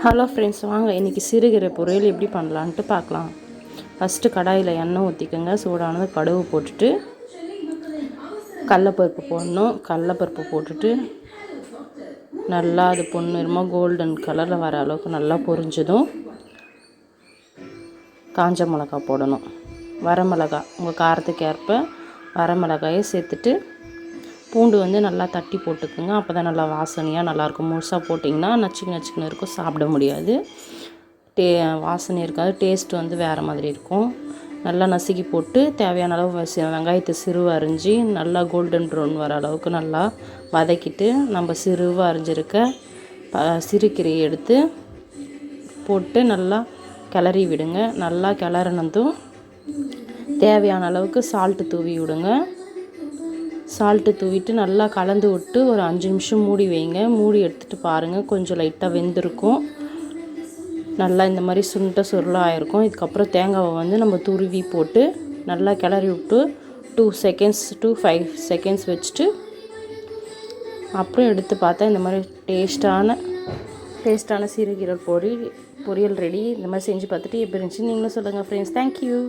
Hello friends, வாங்க இன்றைக்கி சிறுகீரை பொரியல் எப்படி பண்ணலான்ட்டு பார்க்கலாம். ஃபஸ்ட்டு கடாயில் எண்ணெய் ஊற்றிக்கோங்க. சூடானது கடுகு போட்டுட்டு கடலப்பருப்பு போடணும். கடலப்பருப்பு போட்டுட்டு நல்லா அது பொன்னிறமாக கோல்டன் கலரில் வர அளவுக்கு நல்லா பொரிஞ்சதும் காஞ்ச மிளகா போடணும். வரமிளகா உங்கள் காரத்துக்கு ஏற்ப வரமிளகாயை சேர்த்துட்டு பூண்டு நல்லா தட்டி போட்டுக்குங்க. அப்போ தான் நல்லா வாசனையாக நல்லாயிருக்கும். முழுசாக போட்டிங்கன்னா நச்சுன்னு இருக்கும், சாப்பிட முடியாது. வாசனை இருக்காது, டேஸ்ட் வேறு மாதிரி இருக்கும். நல்லா நசுக்கி போட்டு தேவையான அளவு வெங்காயத்தை சிறுவை அரிஞ்சு நல்லா கோல்டன் ப்ரௌன் வர அளவுக்கு நல்லா வதக்கிட்டு நம்ம சிறுவை அரிஞ்சிருக்க சிறுகீரையை எடுத்து போட்டு நல்லா கிளறி விடுங்க. நல்லா கிளறினதும் தேவையான அளவுக்கு சால்ட்டு தூவி விடுங்க. சால்ட்டு தூவிட்டு நல்லா கலந்து விட்டு ஒரு 5 நிமிஷம் மூடி வைங்க. மூடி எடுத்துகிட்டு பாருங்கள், கொஞ்சம் லைட்டாக வெந்திருக்கும். நல்லா இந்த மாதிரி சுருளாக ஆகிருக்கும். இதுக்கப்புறம் தேங்காவை நம்ம துருவி போட்டு நல்லா கிளறி விட்டு 2 செகண்ட்ஸ் to 5 செகண்ட்ஸ் வச்சுட்டு அப்புறம் எடுத்து பார்த்தா இந்த மாதிரி டேஸ்ட்டான சிறுகீரை பொரியல் ரெடி. இந்த மாதிரி செஞ்சு பார்த்துட்டு எப்படி இருந்துச்சு நீங்களும் சொல்லுங்கள் ஃப்ரெண்ட்ஸ். தேங்க்யூ.